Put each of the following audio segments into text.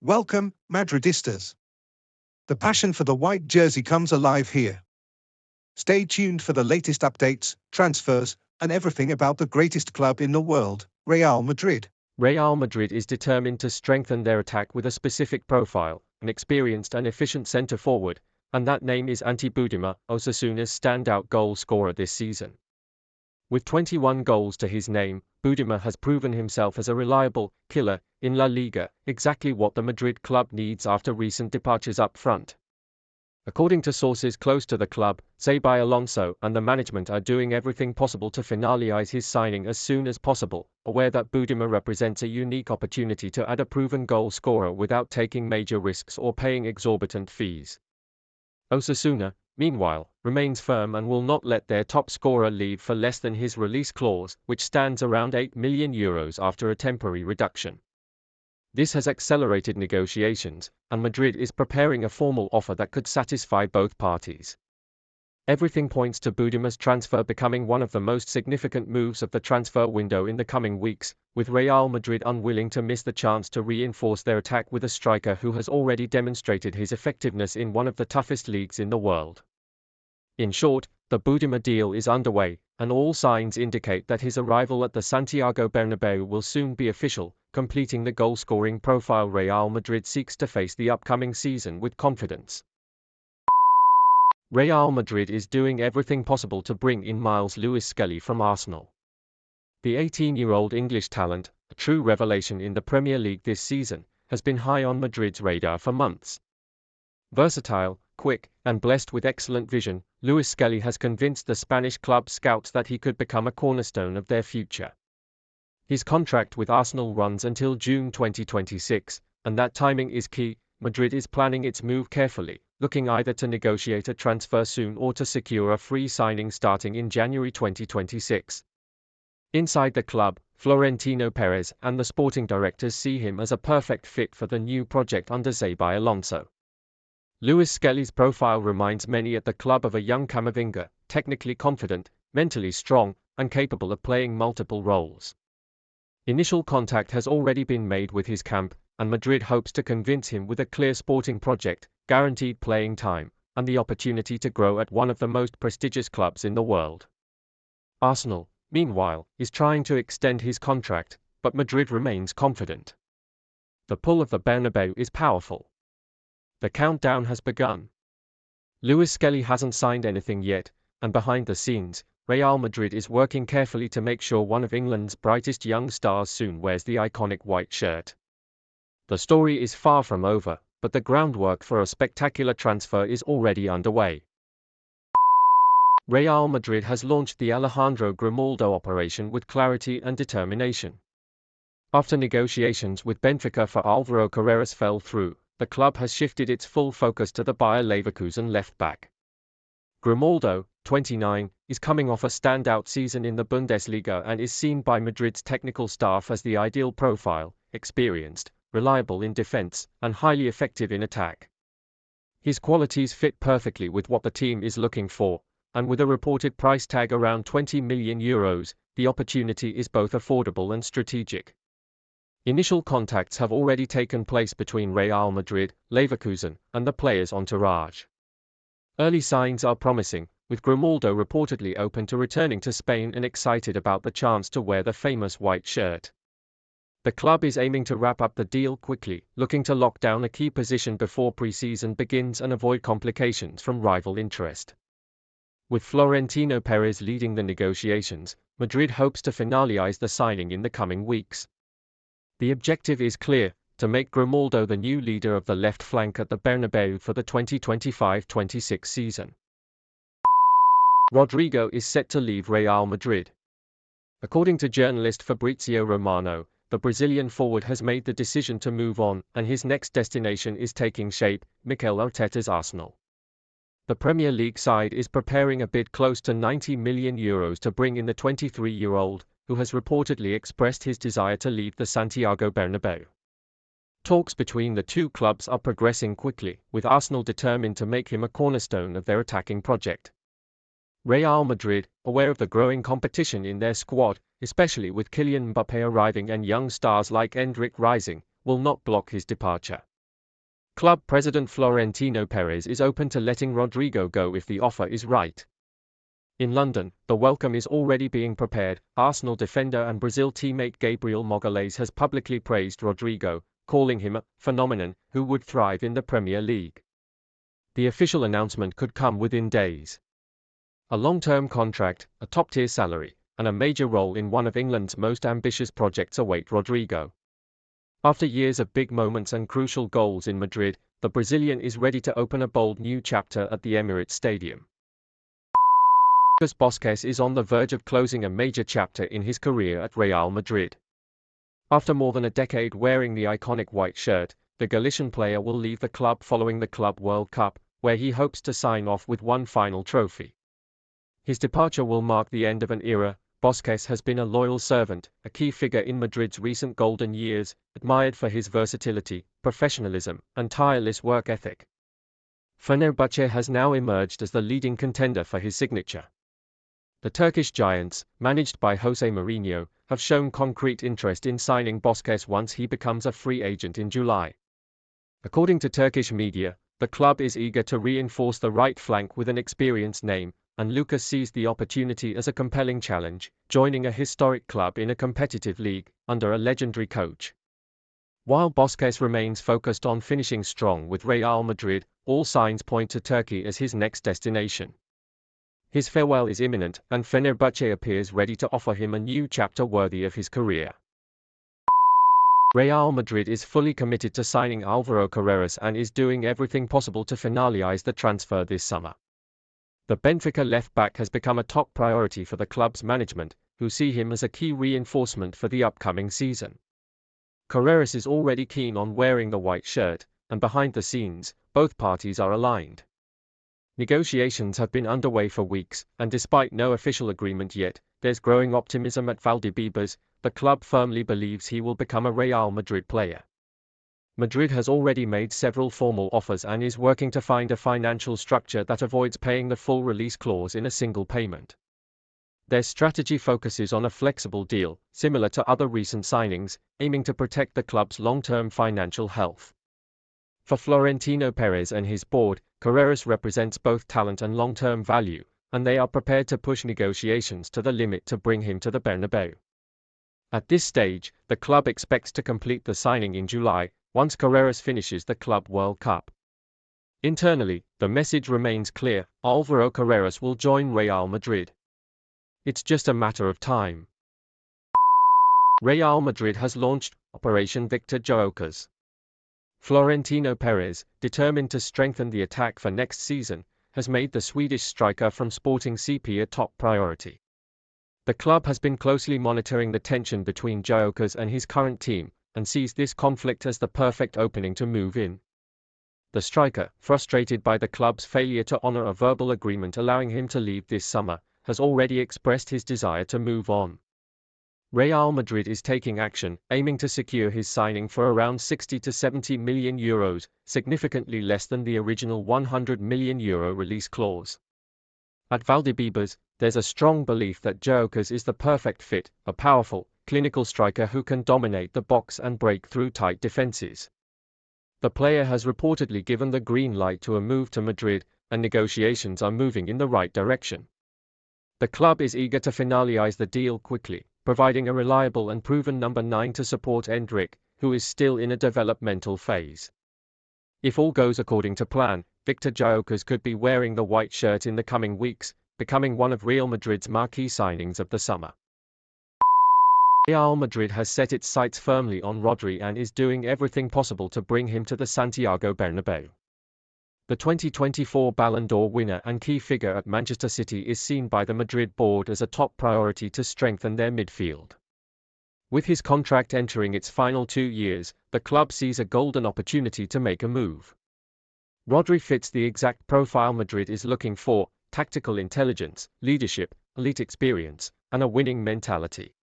Welcome, Madridistas. The passion for the white jersey comes alive here. Stay tuned for the latest updates, transfers, and everything about the greatest club in the world, Real Madrid. Real Madrid is determined to strengthen their attack with a specific profile, an experienced and efficient centre-forward, and that name is Ante Budimir, Osasuna's standout goal scorer this season. With 21 goals to his name, Budimir has proven himself as a reliable killer in La Liga, exactly what the Madrid club needs after recent departures up front. According to sources close to the club, Xabi Alonso and the management are doing everything possible to finalise his signing as soon as possible, aware that Budimir represents a unique opportunity to add a proven goal scorer without taking major risks or paying exorbitant fees. Osasuna, meanwhile, remains firm and will not let their top scorer leave for less than his release clause, which stands around €8 million after a temporary reduction. This has accelerated negotiations, and Madrid is preparing a formal offer that could satisfy both parties. Everything points to Budimir's transfer becoming one of the most significant moves of the transfer window in the coming weeks, with Real Madrid unwilling to miss the chance to reinforce their attack with a striker who has already demonstrated his effectiveness in one of the toughest leagues in the world. In short, the Budimir deal is underway, and all signs indicate that his arrival at the Santiago Bernabéu will soon be official, completing the goal-scoring profile Real Madrid seeks to face the upcoming season with confidence. Real Madrid is doing everything possible to bring in Lewis Skellyy from Arsenal. The 18-year-old English talent, a true revelation in the Premier League this season, has been high on Madrid's radar for months. Versatile, quick, and blessed with excellent vision, Lewis Skellyy has convinced the Spanish club scouts that he could become a cornerstone of their future. His contract with Arsenal runs until June 2026, and that timing is key. Madrid is planning its move carefully, looking either to negotiate a transfer soon or to secure a free signing starting in January 2026. Inside the club, Florentino Perez and the sporting directors see him as a perfect fit for the new project under Xabi Alonso. Lewis Skelly's profile reminds many at the club of a young Camavinga, technically confident, mentally strong, and capable of playing multiple roles. Initial contact has already been made with his camp, and Madrid hopes to convince him with a clear sporting project, guaranteed playing time, and the opportunity to grow at one of the most prestigious clubs in the world. Arsenal, meanwhile, is trying to extend his contract, but Madrid remains confident. The pull of the Bernabéu is powerful. The countdown has begun. Lewis Skellyy hasn't signed anything yet, and behind the scenes, Real Madrid is working carefully to make sure one of England's brightest young stars soon wears the iconic white shirt. The story is far from over, but the groundwork for a spectacular transfer is already underway. Real Madrid has launched the Alejandro Grimaldo operation with clarity and determination. After negotiations with Benfica for Álvaro Carreras fell through, the club has shifted its full focus to the Bayer Leverkusen left-back. Grimaldo, 29, is coming off a standout season in the Bundesliga and is seen by Madrid's technical staff as the ideal profile, experienced, reliable in defense, and highly effective in attack. His qualities fit perfectly with what the team is looking for, and with a reported price tag around €20 million, the opportunity is both affordable and strategic. Initial contacts have already taken place between Real Madrid, Leverkusen, and the player's entourage. Early signs are promising, with Grimaldo reportedly open to returning to Spain and excited about the chance to wear the famous white shirt. The club is aiming to wrap up the deal quickly, looking to lock down a key position before pre-season begins and avoid complications from rival interest. With Florentino Perez leading the negotiations, Madrid hopes to finalise the signing in the coming weeks. The objective is clear: to make Grimaldo the new leader of the left flank at the Bernabéu for the 2025-26 season. Rodrigo is set to leave Real Madrid. According to journalist Fabrizio Romano, the Brazilian forward has made the decision to move on, and his next destination is taking shape: Mikel Arteta's Arsenal. The Premier League side is preparing a bid close to €90 million to bring in the 23-year-old, who has reportedly expressed his desire to leave the Santiago Bernabéu. Talks between the two clubs are progressing quickly, with Arsenal determined to make him a cornerstone of their attacking project. Real Madrid, aware of the growing competition in their squad, especially with Kylian Mbappé arriving and young stars like Endrick rising, will not block his departure. Club president Florentino Perez is open to letting Rodrigo go if the offer is right. In London, the welcome is already being prepared. Arsenal defender and Brazil teammate Gabriel Magalhães has publicly praised Rodrigo, calling him a phenomenon who would thrive in the Premier League. The official announcement could come within days. A long-term contract, a top-tier salary, and a major role in one of England's most ambitious projects await Rodrigo. After years of big moments and crucial goals in Madrid, the Brazilian is ready to open a bold new chapter at the Emirates Stadium. Bosquez is on the verge of closing a major chapter in his career at Real Madrid. After more than a decade wearing the iconic white shirt, the Galician player will leave the club following the Club World Cup, where he hopes to sign off with one final trophy. His departure will mark the end of an era. Bosquez has been a loyal servant, a key figure in Madrid's recent golden years, admired for his versatility, professionalism, and tireless work ethic. Fenerbahce has now emerged as the leading contender for his signature. The Turkish giants, managed by Jose Mourinho, have shown concrete interest in signing Bosquez once he becomes a free agent in July. According to Turkish media, the club is eager to reinforce the right flank with an experienced name, and Lucas sees the opportunity as a compelling challenge, joining a historic club in a competitive league, under a legendary coach. While Bosquez remains focused on finishing strong with Real Madrid, all signs point to Turkey as his next destination. His farewell is imminent, and Fenerbahce appears ready to offer him a new chapter worthy of his career. Real Madrid is fully committed to signing Álvaro Carreras and is doing everything possible to finalize the transfer this summer. The Benfica left-back has become a top priority for the club's management, who see him as a key reinforcement for the upcoming season. Carreras is already keen on wearing the white shirt, and behind the scenes, both parties are aligned. Negotiations have been underway for weeks, and despite no official agreement yet, there's growing optimism at Valdebebas. The club firmly believes he will become a Real Madrid player. Madrid has already made several formal offers and is working to find a financial structure that avoids paying the full release clause in a single payment. Their strategy focuses on a flexible deal, similar to other recent signings, aiming to protect the club's long-term financial health. For Florentino Perez and his board, Carreras represents both talent and long-term value, and they are prepared to push negotiations to the limit to bring him to the Bernabéu. At this stage, the club expects to complete the signing in July, once Carreras finishes the Club World Cup. Internally, the message remains clear: Álvaro Carreras will join Real Madrid. It's just a matter of time. Real Madrid has launched Operation Victor Jokas. Florentino Perez, determined to strengthen the attack for next season, has made the Swedish striker from Sporting CP a top priority. The club has been closely monitoring the tension between Jokas and his current team, and sees this conflict as the perfect opening to move in. The striker, frustrated by the club's failure to honor a verbal agreement allowing him to leave this summer, has already expressed his desire to move on. Real Madrid is taking action, aiming to secure his signing for around 60 to 70 million euros, significantly less than the original 100 million euro release clause. At Valdebebas, there's a strong belief that Jokas is the perfect fit, a powerful, clinical striker who can dominate the box and break through tight defenses. The player has reportedly given the green light to a move to Madrid, and negotiations are moving in the right direction. The club is eager to finalize the deal quickly, providing a reliable and proven number 9 to support Endrick, who is still in a developmental phase. If all goes according to plan, Victor Jokas could be wearing the white shirt in the coming weeks, becoming one of Real Madrid's marquee signings of the summer. Real Madrid has set its sights firmly on Rodri and is doing everything possible to bring him to the Santiago Bernabéu. The 2024 Ballon d'Or winner and key figure at Manchester City is seen by the Madrid board as a top priority to strengthen their midfield. With his contract entering its final 2 years, the club sees a golden opportunity to make a move. Rodri fits the exact profile Madrid is looking for: tactical intelligence, leadership, elite experience, and a winning mentality.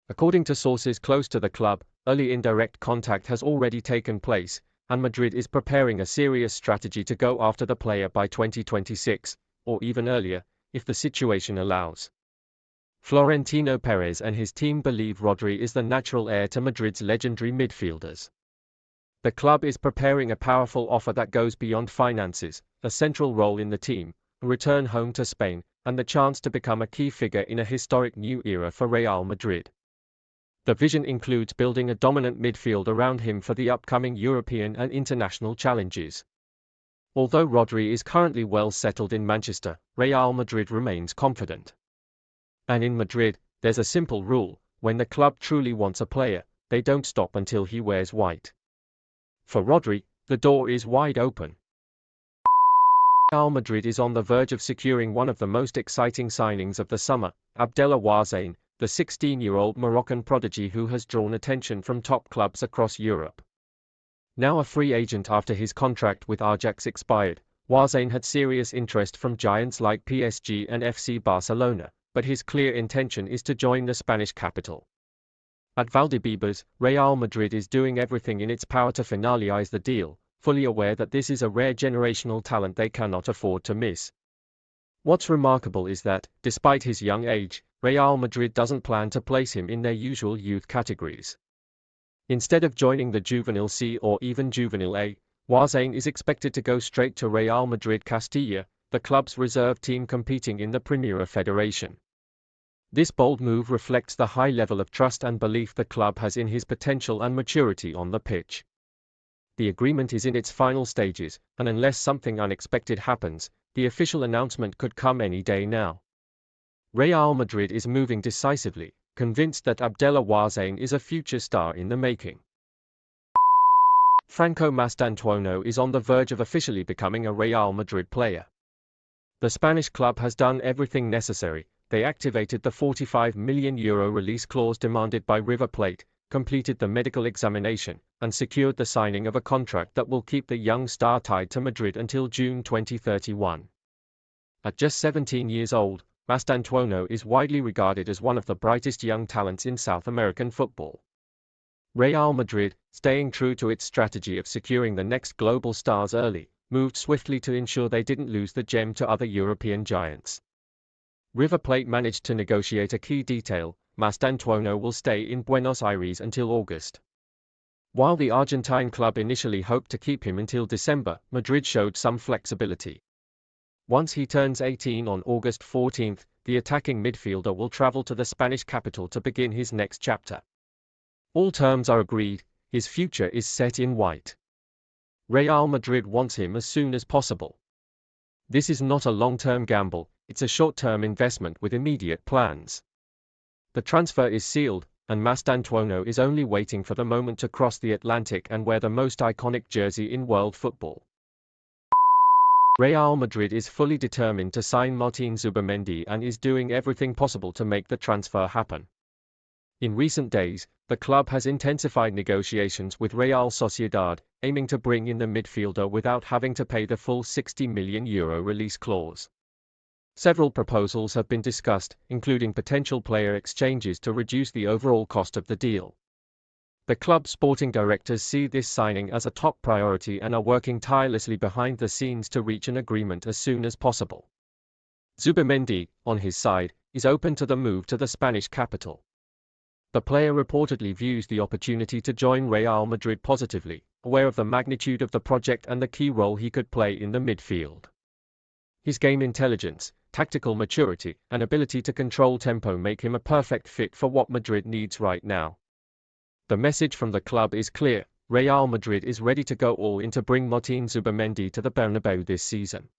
According to sources close to the club, early indirect contact has already taken place, and Madrid is preparing a serious strategy to go after the player by 2026, or even earlier, if the situation allows. Florentino Perez and his team believe Rodri is the natural heir to Madrid's legendary midfielders. The club is preparing a powerful offer that goes beyond finances, a central role in the team, a return home to Spain, and the chance to become a key figure in a historic new era for Real Madrid. The vision includes building a dominant midfield around him for the upcoming European and international challenges. Although Rodri is currently well settled in Manchester, Real Madrid remains confident. And in Madrid, there's a simple rule: when the club truly wants a player, they don't stop until he wears white. For Rodri, the door is wide open. Real Madrid is on the verge of securing one of the most exciting signings of the summer, Abdellah Wazain, the 16-year-old Moroccan prodigy who has drawn attention from top clubs across Europe. Now a free agent after his contract with Ajax expired, Wazain had serious interest from giants like PSG and FC Barcelona, but his clear intention is to join the Spanish capital. At Valdebebas, Real Madrid is doing everything in its power to finalize the deal, fully aware that this is a rare generational talent they cannot afford to miss. What's remarkable is that, despite his young age, Real Madrid doesn't plan to place him in their usual youth categories. Instead of joining the Juvenile C or even Juvenile A, Wazain is expected to go straight to Real Madrid Castilla, the club's reserve team competing in the Primera Federation. This bold move reflects the high level of trust and belief the club has in his potential and maturity on the pitch. The agreement is in its final stages, and unless something unexpected happens, the official announcement could come any day now. Real Madrid is moving decisively, convinced that Abdellah Wazain is a future star in the making. Franco Mastantuono is on the verge of officially becoming a Real Madrid player. The Spanish club has done everything necessary. They activated the €45 million release clause demanded by River Plate, completed the medical examination, and secured the signing of a contract that will keep the young star tied to Madrid until June 2031. At just 17 years old, Mastantuono is widely regarded as one of the brightest young talents in South American football. Real Madrid, staying true to its strategy of securing the next global stars early, moved swiftly to ensure they didn't lose the gem to other European giants. River Plate managed to negotiate a key detail: Mastantuono will stay in Buenos Aires until August. While the Argentine club initially hoped to keep him until December, Madrid showed some flexibility. Once he turns 18 on August 14, the attacking midfielder will travel to the Spanish capital to begin his next chapter. All terms are agreed, his future is set in white. Real Madrid wants him as soon as possible. This is not a long-term gamble, it's a short-term investment with immediate plans. The transfer is sealed, and Mastantuono is only waiting for the moment to cross the Atlantic and wear the most iconic jersey in world football. Real Madrid is fully determined to sign Martin Zubamendi and is doing everything possible to make the transfer happen. In recent days, the club has intensified negotiations with Real Sociedad, aiming to bring in the midfielder without having to pay the full €60 million release clause. Several proposals have been discussed, including potential player exchanges to reduce the overall cost of the deal. The club's sporting directors see this signing as a top priority and are working tirelessly behind the scenes to reach an agreement as soon as possible. Zubamendi, on his side, is open to the move to the Spanish capital. The player reportedly views the opportunity to join Real Madrid positively, aware of the magnitude of the project and the key role he could play in the midfield. His game intelligence, tactical maturity, and ability to control tempo make him a perfect fit for what Madrid needs right now. The message from the club is clear: Real Madrid is ready to go all in to bring Martin Zubamendi to the Bernabéu this season.